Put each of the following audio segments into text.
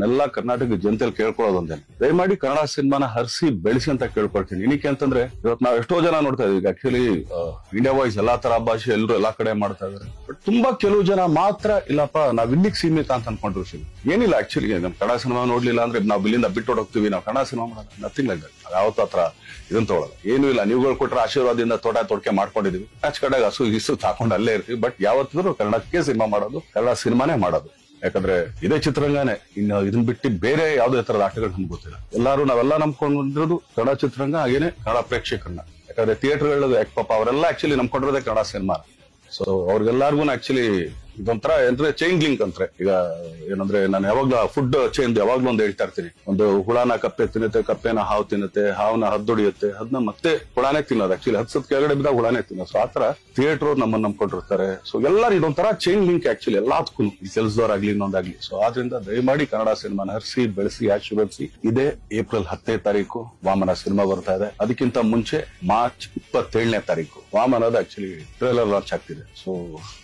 ನಾನೆಲ್ಲಾ ಕರ್ನಾಟಕ ಜನತೆಯಲ್ಲಿ ಕೇಳ್ಕೊಳ್ಳೋದೊಂದೇನೆ, ದಯಮಾಡಿ ಕನ್ನಡ ಸಿನಿಮಾನ ಹರಿಸಿ ಬೆಳೆಸಿ ಅಂತ ಕೇಳ್ಕೊಳ್ತೀನಿ. ಏನಕ್ಕೆ ಅಂತಂದ್ರೆ ಇವತ್ತು ನಾವು ಎಷ್ಟೋ ಜನ ನೋಡ್ತಾ ಇದೀವಿ. ಆಕ್ಚುಲಿ ಇಂಡಿಯಾ ವೈಸ್ ಎಲ್ಲಾ ತರ ಭಾಷೆ ಎಲ್ಲರೂ ಎಲ್ಲಾ ಕಡೆ ಮಾಡ್ತಾ ಇದಾರೆ. ಬಟ್ ತುಂಬಾ ಕೆಲವು ಜನ ಮಾತ್ರ ಇಲ್ಲಪ್ಪ ನಾವ್ ಇಲ್ಲಿಗೆ ಸೀಮಿತ ಅಂತ ಅನ್ಕೊಂಡಿರ್ತೀವಿ. ಏನಿಲ್ಲ, ಆಕ್ಚುಲಿ ನಮ್ ಕನ್ನಡ ಸಿನಿಮಾ ನೋಡ್ಲಿಲ್ಲ ಅಂದ್ರೆ ನಾವು ಇಲ್ಲಿಂದ ಬಿಟ್ಟು ಹೋಗ್ತೀವಿ, ನಾವು ಕನ್ನಡ ಸಿನಿಮಾ ಮಾಡೋಣ, ನಥಿಂಗ್ ಲೈಕ್ ದಟ್. ಯಾವತ್ತ ಹತ್ರ ಇದನ್ನ ತಗೊಳ್ಳಲ್ಲ, ಏನು ಇಲ್ಲ. ನೀವುಗಳು ಕೊಟ್ರೆ ಆಶೀರ್ವಾದದಿಂದ ತೊಡಕೆ ಮಾಡ್ಕೊಂಡಿದೀವಿ, ಆಚ್ ಕಡೆಗೆ ಹಸು ಗಿಸು ಹಾಕೊಂಡು ಅಲ್ಲೇ ಇರ್ತೀವಿ. ಬಟ್ ಯಾವತ್ತಿದ್ರು ಕನ್ನಡಕ್ಕೆ ಸಿನಿಮಾ ಮಾಡೋದು, ಕನ್ನಡ ಸಿನಿಮಾನೇ ಮಾಡೋದು. ಯಾಕಂದ್ರೆ ಇದೇ ಚಿತ್ರರಂಗನೇ, ಇನ್ನು ಇದನ್ನ ಬಿಟ್ಟು ಬೇರೆ ಯಾವ್ದೇ ತರದ ಆಟಗಳು ನಮ್ಗೆ ಗೊತ್ತಿಲ್ಲ. ನಾವೆಲ್ಲ ನಂಬ್ಕೊಂಡಿರೋದು ಕನ್ನಡ ಚಿತ್ರರಂಗ, ಹಾಗೇನೆ ಕನ್ನಡ ಪ್ರೇಕ್ಷಕರನ್ನ. ಯಾಕಂದ್ರೆ ಥಿಯೇಟರ್ಗಳು ಪಾಪ ಅವರೆಲ್ಲ ಆಕ್ಚುಲಿ ನಂಬ್ಕೊಂಡಿರೋದೇ ಕನ್ನಡ ಸಿನಿಮಾ. ಸೊ ಅವ್ರಿಗೆಲ್ಲಾರ್ಗು ಆಕ್ಚುಲಿ ಇದೊಂಥರ ಅಂದ್ರೆ ಚೈನ್ ಲಿಂಕ್ ಅಂತಾರೆ. ಈಗ ಏನಂದ್ರೆ ನಾನು ಯಾವಾಗ್ಲೂ ಫುಡ್ ಚೈನ್ ಯಾವಾಗ್ಲೂ ಒಂದು ಹೇಳ್ತಾ ಇರ್ತೀನಿ. ಒಂದು ಹುಳನ ಕಪ್ಪೆ ತಿನ್ನುತ್ತೆ, ಕಪ್ಪೆನ ಹಾವು ತಿನ್ನುತ್ತೆ, ಹಾವನ್ನ ಹದ್ದೊಡಿಯುತ್ತೆ, ಅದನ್ನ ಮತ್ತೆ ಹುಳಾನೇ ತಿನ್ನೋದು. ಆಕ್ಚುಲಿ ಹತ್ಸತ್ ಕೆಳಗಡೆ ಬಿದ್ದಾಗ ಹುಳಾನೇ ತಿನ್ನೋದು. ಸೊ ಆತರ ಥಿಯೇಟರ್ ನಮ್ಮನ್ನ ನಂಬ್ಕೊಂಡಿರ್ತಾರೆ. ಸೊ ಎಲ್ಲರೂ ಇದೊಂಥರ ಚೈನ್ ಲಿಂಕ್ ಆಕ್ಚುಲಿ ಎಲ್ಲದಕ್ಕೂ, ಈ ಕೆಲಸದವ್ರಾಗ್ಲಿ ಇನ್ನೊಂದಾಗ್ಲಿ. ಸೊ ಆದ್ರಿಂದ ದಯಮಾಡಿ ಕನ್ನಡ ಸಿನಿಮಾನ ಹರಿಸಿ ಬೆಳೆಸಿ ಆಶೀರ್ವದಿಸಿ. ಇದೇ ಏಪ್ರಿಲ್ 10ನೇ ತಾರೀಕು ವಾಮನ ಸಿನಿಮಾ ಬರ್ತಾ ಇದೆ. ಅದಕ್ಕಿಂತ ಮುಂಚೆ ಮಾರ್ಚ್ 27ನೇ ತಾರೀಕು ವಾಮನದ ಆಕ್ಚುಲಿ ಟ್ರೇಲರ್ ಲಾಂಚ್ ಆಗ್ತಿದೆ. ಸೊ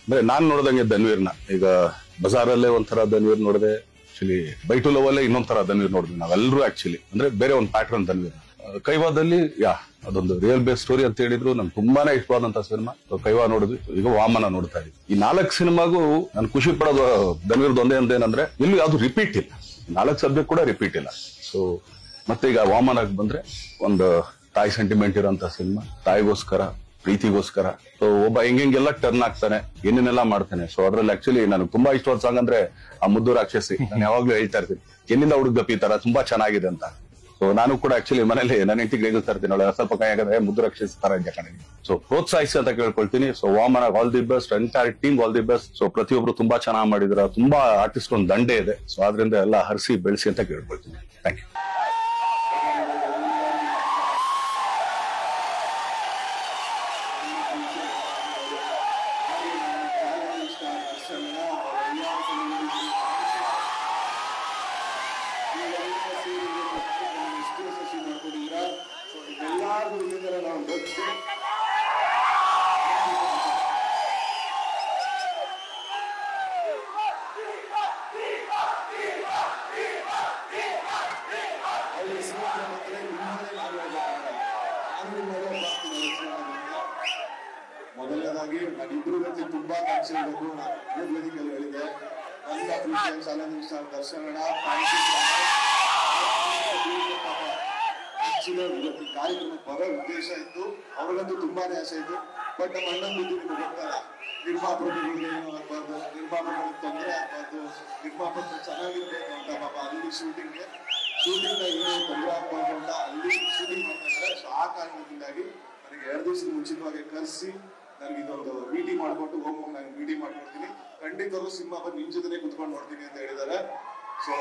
ಅಂದ್ರೆ ನಾನ್ ನೋಡ್ದಂಗೆ ಧನ್ವೀರ್ನ ಈಗ ಬಜಾರಲ್ಲೇ ಒಂಥರ ಧನ್ವೀರ್ ನೋಡಿದೆ, ಆಕ್ಚುಲಿ ಬೈಟು ಲವ್ ಅಲ್ಲೇ ಇನ್ನೊಂಥರ ಧನ್ವೀರ್ ನೋಡಿದ್ವಿ ನಾವೆಲ್ಲರೂ. ಆಕ್ಚುಲಿ ಅಂದ್ರೆ ಬೇರೆ ಒಂದು ಪ್ಯಾಟರ್ನ್ ಧನ್ವೀರ್. ಕೈವಾದಲ್ಲಿ ಅದೊಂದು ರಿಯಲ್ ಬೇಸ್ ಸ್ಟೋರಿ ಅಂತ ಹೇಳಿದ್ರು, ನನ್ಗೆ ತುಂಬಾನೇ ಇಷ್ಟವಾದಂತ ಸಿನಿಮಾ. ಕೈವಾ ನೋಡಿದ್ವಿ, ಈಗ ವಾಮನ ನೋಡ್ತಾ ಇದ್ವಿ. ಈ 4 ಸಿನಿಮಾಗೂ ನಾನು ಖುಷಿ ಪಡೋದು ಧನ್ವೀರ್ದು ಒಂದೇ ಅಂತೇನಂದ್ರೆ ಇಲ್ಲಿ ಯಾವ್ದು ರಿಪೀಟ್ ಇಲ್ಲ, 4 ಸಬ್ಜೆಕ್ಟ್ ಕೂಡ ರಿಪೀಟ್ ಇಲ್ಲ. ಸೊ ಮತ್ತೆ ಈಗ ವಾಮನಕ್ಕೆ ಬಂದ್ರೆ ಒಂದು ತಾಯಿ ಸೆಂಟಿಮೆಂಟ್ ಇರೋಂತ ಸಿನಿಮಾ, ತಾಯಿಗೋಸ್ಕರ ಪ್ರೀತಿಗೋಸ್ಕರ. ಸೊ ಒಬ್ಬ ಹೆಂಗೆಲ್ಲ ಟರ್ನ್ ಆಗ್ತಾನೆ, ಏನೇನೆಲ್ಲ ಮಾಡ್ತಾನೆ. ಸೊ ಅದ್ರಲ್ಲಿ ಆಕ್ಚುಲಿ ನನಗೆ ತುಂಬಾ ಇಷ್ಟವಾದ ಸಾಂಗ್ ಅಂದ್ರೆ ಆ ಮುದ್ದು ರಾಕ್ಷಸಿ. ನಾನು ಯಾವಾಗ್ಲೂ ಹೇಳ್ತಾ ಇರ್ತೀನಿ, ಎನ್ನಿಂದ ಹುಡುಗಪ್ಪಿ ತರ ತುಂಬಾ ಚೆನ್ನಾಗಿದೆ ಅಂತ. ಸೊ ನಾನು ಕೂಡ ಆಕ್ಚುಲಿ ಮನೇಲಿ ನನ್ನ ಹೆಂಡತಿಗೆ ಹೇಳ್ತಾ ಇರ್ತೀನಿ, ಅವಳು ಸ್ವಲ್ಪ ಕೈ ಆಗದ್ರೆ ಮುದ್ದು ರಾಕ್ಷಸಿ ತರ ಇದೆ ಕಣೆ. ಸೊ ಪ್ರೋತ್ಸಾಹಿಸಿ ಅಂತ ಕೇಳ್ಕೊಳ್ತೀನಿ. So Vamana all the best, entire team all the best. So ಪ್ರತಿಯೊಬ್ರು ತುಂಬಾ ಚೆನ್ನಾಗಿ ಮಾಡಿದ್ರ, ತುಂಬಾ ಆರ್ಟಿಸ್ಟ್ ಒಂದು ದಂಡೆ ಇದೆ. ಸೊ ಆದ್ರಿಂದ ಎಲ್ಲ ಹರಿಸಿ ಬೆಳೆಸಿ ಅಂತ ಕೇಳ್ಕೊಳ್ತೀನಿ. Thank you. ಮೊದಲನೇದಾಗಿ ನಾನಿಬ್ರು ಜೊತೆ ತುಂಬಾ ಥ್ಯಾಂಕ್ಸ್ ಹೇಳ್ಬೇಕು. ನಾನು ವೇದಿಕೆಯಲ್ಲಿ ಹೇಳಿದೆ, ನನ್ನ ಪ್ರೀತಿಯ ಚಾಲೆಂಜಿಂಗ್ ಸ್ಟಾರ್ ದರ್ಶನ ಆಕ್ಚುಲಿ ಇವತ್ತು ಕಾರ್ಯಕ್ರಮಕ್ಕೆ ಬರೋ ಉದ್ದೇಶ ಇತ್ತು, ಅವ್ರಿಗಂತೂ ತುಂಬಾನೇ ಆಸೆ ಇತ್ತು. ಬಟ್ ನಮ್ಮ ಅಣ್ಣನ ಬುದ್ಧಿ ನಿಮ್ಗೆ ಗೊತ್ತಲ್ಲ, ನಿರ್ಮಾಪಕರಿಗೆ ಏನು ಆಗ್ಬಾರ್ದು, ನಿರ್ಮಾಪಕರಿಗೆ ತೊಂದರೆ ಆಗ್ಬಾರ್ದು, ನಿರ್ಮಾಪಕರು ಚೆನ್ನಾಗಿರ್ಬೇಕು ಅಂತ ಪಾಪ ಅಲ್ಲಿ ಶೂಟಿಂಗ್ ಏನು ತೊಂದರೆ ಆಗ್ಬಾರ್ದು ಅಂತ ಅಲ್ಲಿ ಶೂಟಿಂಗ್ ಮಾಡ್ತಾ ಇದ್ದಾರೆ. ಸೊ ಆ ಕಾರಣದಿಂದಾಗಿ ನನಗೆ 2 ದಿವಸದ ಮುಂಚಿತವಾಗಿ ಕರೆಸಿ ನನಗೆ ಇದೊಂದು ಮೀಟಿಂಗ್ ಮಾಡ್ಕೊಟ್ಟು ಹೋಗಿ ನಾನು ಮೀಟಿಂಗ್ ಮಾಡ್ಕೊಡ್ತೀನಿ, ಖಂಡಿತವಾಗ್ಲೂ ಸಿನಿಮಾ ಬಂದು ನಿಮ್ ಜೊತೆ ಕುತ್ಕೊಂಡು ನೋಡ್ತೀನಿ ಅಂತ ಹೇಳಿದ್ದಾರೆ. ಸೊ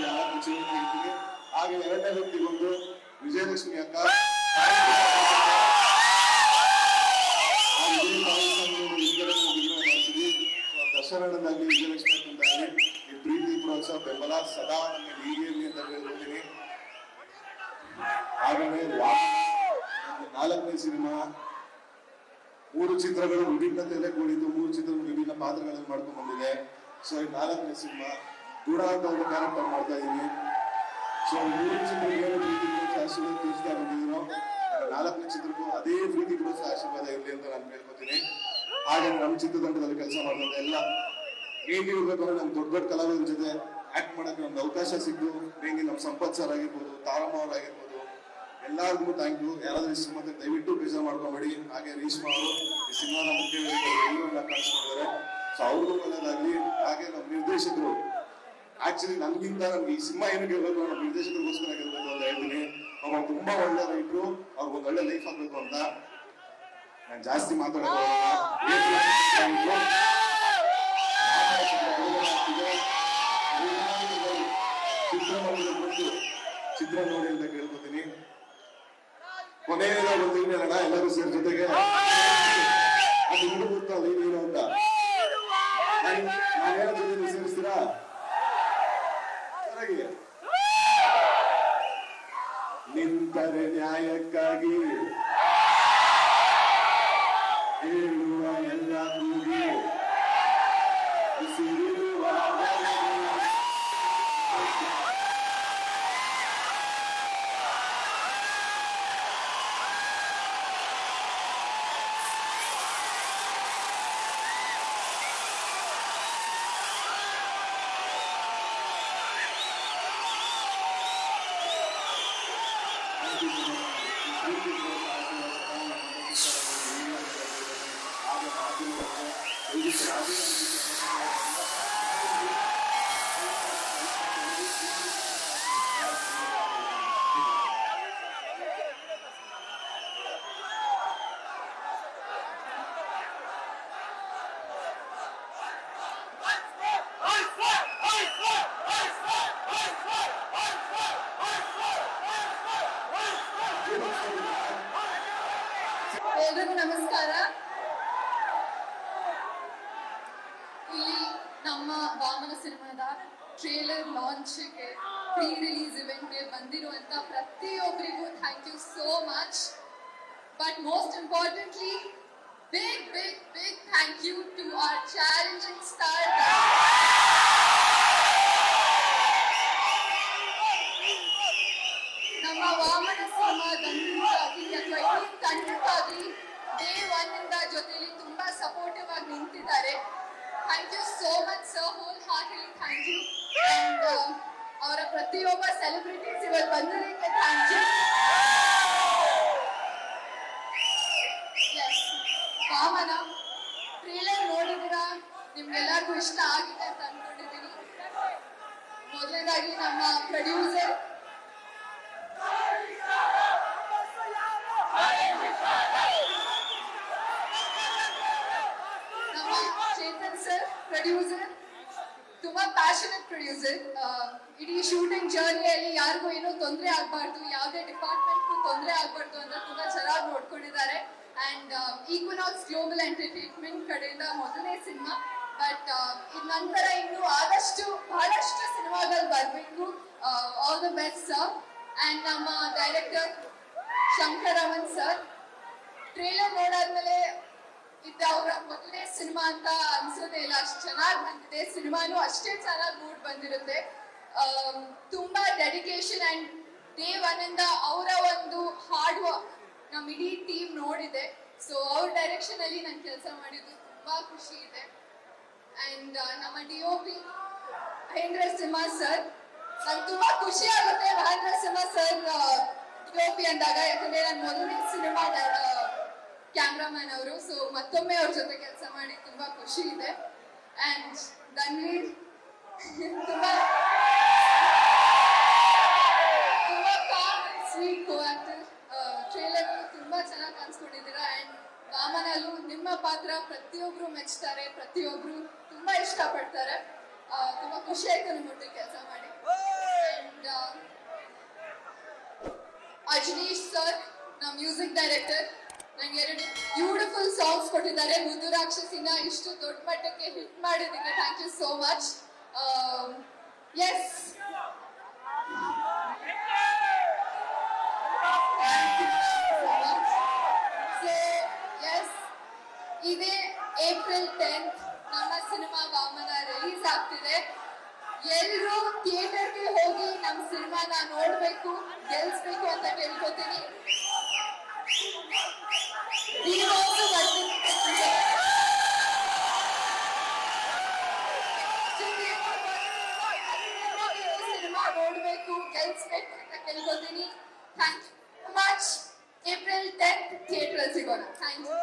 ಯಾರು ಹೇಳ್ತೀನಿ. ಹಾಗೆ 2ನೇ ವ್ಯಕ್ತಿ ಬಂದು ವಿಜಯಲಕ್ಷ್ಮಿ ಅಕ್ಕ. ದರ್ಶನದಾಗ್ಲಿ ವಿಜಯಲಕ್ಷ್ಮಿ ಅಕ್ಕಂದಾಗ್ಲಿ ಈ ಪ್ರೀತಿ ಪ್ರೋತ್ಸಾಹ ಬೆಂಬಲ ಸದಾ ನಮಗೆ ಹೀಗೆ ಇರಲಿ ಅಂತ ಹೇಳ್ತೀನಿ. ಹಾಗೆಯೇ 4ನೇ ಸಿನಿಮಾ, 3 ಚಿತ್ರಗಳು ವಿಭಿನ್ನತೆಯಲ್ಲೇ ಕೂಡಿದ್ದು, 3 ಚಿತ್ರಗಳು ವಿಭಿನ್ನ ಪಾತ್ರಗಳನ್ನು ಮಾಡ್ಕೊಂಡು ಬಂದಿದೆ. ಸೊ ಈ 4ನೇ ಸಿನಿಮಾ ಗುಣ ಅಂತ ಒಂದು ಕ್ಯಾರೆಕ್ಟರ್ ಮಾಡ್ತಾ ಇದೀನಿ. ಸೊ 3 ಚಿತ್ರಕ್ಕೆ ಏನು ಪ್ರೀತಿ ಆಶೀರ್ವಾದ ತೋರಿಸ್ತಾ ಬಂದಿದ್ರು, 4ನೇ ಚಿತ್ರಕ್ಕೂ ಅದೇ ಪ್ರೀತಿ ಆಶೀರ್ವಾದ ಇರಲಿ ಅಂತ ನಾನು ಕೇಳ್ಕೊತೀನಿ. ಹಾಗೆ ನಮ್ಮ ಚಿತ್ರತಂಡದಲ್ಲಿ ಕೆಲಸ ಮಾಡಿದ್ರೆ ಎಲ್ಲ ಹೇಗಿರ್ಬೇಕು ಅಂದ್ರೆ ನಮ್ ದೊಡ್ಡ ದೊಡ್ಡ ಕಲಾವಿದರ ಜೊತೆ ಆಕ್ಟ್ ಮಾಡಕ್ಕೆ ಒಂದು ಅವಕಾಶ ಸಿಕ್ತು. ಹೇಗೆ ನಮ್ಮ ಸಂಪತ್ ಸರ್ ಆಗಿರ್ಬೋದು, ತಾರಮ್ಮ ಅವ್ರು ಆಗಿರ್ಬೋದು, ಎಲ್ಲರಿಗೂ ಥ್ಯಾಂಕ್ ಯು. ಯಾರಾದ್ರೂ ಈ ಸಿನಿಮಾದ ದಯವಿಟ್ಟು ಬೇಜಾರು ಮಾಡ್ಕೊಂಬೇಡಿ. ಹಾಗೆ ರೇಷ್ಮಾ ಅವರು ಈ ಸಿನಿಮಾದ ಮುಖ್ಯ ಕಾಣಿಸ್ಕೊಂಡಿದ್ದಾರೆ. ಸೊ ಅವ್ರಿಗೂ ಒಳ್ಳೇದಾಗ್ಲಿ. ಹಾಗೆ ನಮ್ಮ ನಿರ್ದೇಶಕರು ಆಕ್ಚುಲಿ ನನ್ಗಿಂತ ನಮ್ಗೆ ಈ ಸಿನಿಮಾ ಏನಕ್ಕೆ ಇರಬೇಕು, ನಮ್ಮ ನಿರ್ದೇಶಕರಿಗೋಸ್ಕರ ಇರಬೇಕು ಅಂತ ಹೇಳ್ತೀನಿ. ಅವ್ರು ತುಂಬಾ ಒಳ್ಳೆ ರೈಟ್ರು, ಅವ್ರಿಗೊಂದು ಒಳ್ಳೆ ಲೈಫ್ ಆಗ್ಬೇಕು ಅಂತ ನಾನು ಜಾಸ್ತಿ ಮಾತಾಡೋದು. ಚಿತ್ರ ನೋಡಿ ಅಂತ ಕೇಳ್ಕೊತೀನಿ. ಕೊನೆಯದಾಗ ಬರ್ತೀನಿ ಅಣ್ಣ ಎಲ್ಲರೂ ಸೇರ್ ಜೊತೆಗೆ ಅದು ನಿಮ್ಗೆ ಗೊತ್ತಲ್ಲ ಏನು ಅಂತ. ನಾನೇನೋ ಜೊತೆ ಸೇರಿಸ್ತೀರಾ ಸರಿಯಾಗಿ ನಿಂತರೆ ನ್ಯಾಯಕ್ಕಾಗಿ ಹೇಳುವ ಎಲ್ಲ ಕೂಗಿ ಉಸಿರಿರುವ ಎಲ್ರಿಗೂ ನಮಸ್ಕಾರ. ಇಲ್ಲಿ ನಮ್ಮ ವಾಮನ ಸಿನಿಮಾದ ಟ್ರೇಲರ್ ಲಾಂಚ್ಗೆ ಪ್ರೀ ರಿಲೀಸ್ ಇವೆಂಟ್ಗೆ ಬಂದಿರುವಂತ ಪ್ರತಿಯೊಬ್ಬರಿಗೂ thank you so much. But most importantly big big big thank you to our challenging star ನಮ್ಮ ವಾಮನ ಸಿನಿಮಾದಂತಾಗಲಿ ಅಥವಾ ಈ ತಂಡಕ್ಕಾಗಲಿ ಡೇ ಒನ್ ಇಂದ ಜೊತೆಲಿ ತುಂಬಾ ಸಪೋರ್ಟಿವ್ ಆಗಿ ನಿಂತಿದ್ದಾರೆ. Thank you so much sir, whole heartly thank you. And ಅವರ ಪ್ರತಿಯೊಬ್ಬ ಸೆಲೆಬ್ರಿಟೀಸ್ ಇವತ್ತು ಬಂದಿದ್ದಕ್ಕೆ thank you. Yes, Vamana trailer ನೋಡಿದಿರಾ, ನಿಮ್ಗೆಲ್ಲರಿಗೂ ಇಷ್ಟ ಆಗಿದೆ ಅಂತ ಅನ್ಕೊಂಡಿದ್ದೀನಿ. ಮೊದಲನೇದಾಗಿ ನಮ್ಮ ಪ್ರೊಡ್ಯೂಸರ್ ಚೇತನ್ ಸರ್, ಪ್ರೊಡ್ಯೂಸರ್, ತುಂಬಾ ಪ್ಯಾಷನೆಟ್ ಪ್ರೊಡ್ಯೂಸರ್. ಇಡೀ ಶೂಟಿಂಗ್ ಜರ್ನಿಯಲ್ಲಿ ಯಾರಿಗೂ ಏನೂ ತೊಂದರೆ ಆಗಬಾರ್ದು, ಯಾವುದೇ ಡಿಪಾರ್ಟ್ಮೆಂಟ್ಗೂ ತೊಂದರೆ ಆಗಬಾರ್ದು ಅಂತ ತುಂಬಾ ಚೆನ್ನಾಗಿ ನೋಡ್ಕೊಂಡಿದ್ದಾರೆ. ಅಂಡ್ ಈಕ್ವಿನಾಕ್ಸ್ ಗ್ಲೋಬಲ್ ಎಂಟರ್ಟೈನ್ಮೆಂಟ್ ಕಡೆಯಿಂದ ಮೊದಲನೇ ಸಿನಿಮಾ. ಬಟ್ ಇದ್ ನಂತರ ಇನ್ನು ಆದಷ್ಟು ಬಹಳಷ್ಟು ಸಿನಿಮಾಗಳು ಬರಬೇಕು. All the best sir. And ನಮ್ಮ ಡೈರೆಕ್ಟರ್ ಶಂಕರಮನ್ ಸರ್, ಟ್ರೇಲರ್ ನೋಡಾದ್ಮೇಲೆ ಇದು ಅವರ ಮೊದಲನೇ ಸಿನಿಮಾ ಅಂತ ಅನ್ಸೋದೇ ಇಲ್ಲ, ಅಷ್ಟು ಚೆನ್ನಾಗಿ ಬಂದಿದೆ. ಸಿನಿಮಾನು ಅಷ್ಟೇ ಚೆನ್ನಾಗಿ ಮೂಡ್ ಬಂದಿರುತ್ತೆ. ತುಂಬಾ ಡೆಡಿಕೇಶನ್ ಅಂಡ್ ಡೇ ಒನ್ ಇಂದ ಅವರ ಒಂದು ಹಾರ್ಡ್ ವರ್ಕ್ ನಮ್ಮ ಇಡೀ ಟೀಮ್ ನೋಡಿದೆ. ಸೊ ಅವ್ರ ಡೈರೆಕ್ಷನ್ ಅಲ್ಲಿ ನಾನು ಕೆಲಸ ಮಾಡಿದ್ದು ತುಂಬಾ ಖುಷಿ ಇದೆ. ಅಂಡ್ ನಮ್ಮ DOP ಮಹೇಂದ್ರ ಸಿಂಹ ಸರ್, ನಂಗೆ ತುಂಬಾ ಖುಷಿ ಆಗುತ್ತೆ ಮಹೇಂದ್ರ ಸಿಂಹ ಸರ್ DOP ಅಂದಾಗ, ಯಾಕಂದ್ರೆ ನನ್ನ ಮೊದಲನೇ ಸಿನಿಮಾ ಕ್ಯಾಮ್ರಾಮನ್ ಅವರು. ಸೊ ಮತ್ತೊಮ್ಮೆ ಅವ್ರ ಜೊತೆ ಕೆಲಸ ಮಾಡಿ ತುಂಬಾ ಖುಷಿ ಇದೆ. ಅಂಡ್ ಧನ್ವೀರ್ ತುಂಬಾ calm and sweet co actor. Trailer ತುಂಬಾ ಚೆನ್ನಾಗಿ ಕಾಣಿಸ್ಕೊಂಡಿದ್ದೀರಾ. ಅಂಡ್ ವಾಮನಲ್ಲೂ ನಿಮ್ಮ ಪಾತ್ರ ಪ್ರತಿಯೊಬ್ರು ಮೆಚ್ತಾರೆ, ಪ್ರತಿಯೊಬ್ರು ತುಂಬಾ ಇಷ್ಟಪಡ್ತಾರೆ. ತುಂಬಾ ಖುಷಿ ಆಯ್ತು ನಿಮ್ಮೊಟ್ಟಿಗೆ ಕೆಲಸ ಮಾಡಿ. ಅಂಡ್ ಅಜನೀಶ್ ಸರ್, ನಮ್ಮ ಮ್ಯೂಸಿಕ್ ಡೈರೆಕ್ಟರ್, ನಂಗೆ 2 ಬ್ಯೂಟಿಫುಲ್ ಸಾಂಗ್ಸ್ ಕೊಟ್ಟಿದ್ದಾರೆ. ಮುದ್ದು ರಾಕ್ಷಸಿನ ಇಷ್ಟು ದೊಡ್ಡ ಮಟ್ಟಕ್ಕೆ ಹಿಟ್ ಮಾಡಿದ್ದಕ್ಕೆ thank you so much. Yes, ಇದೇ ಏಪ್ರಿಲ್ 10th ನಮ್ಮ ಸಿನಿಮಾ ವಾಮನ ರಿಲೀಸ್ ಆಗ್ತಿದೆ. ಎಲ್ಲರೂ ಥಿಯೇಟರ್ಗೆ ಹೋಗಿ ನಮ್ಮ ಸಿನಿಮಾನ ನೋಡ್ಬೇಕು, ಗೆಲ್ಸ್ಬೇಕು ಅಂತ ಕೇಳ್ಕೊತೀನಿ. ಸಿನಿಮಾ ನೋಡ್ಬೇಕು, ಗೆಲ್ಸ್ಬೇಕು ಅಂತ ಕೇಳ್ಕೊತೀನಿ. Thank you much. April 10th theatre ಸಿಗೋಣ. Thank you.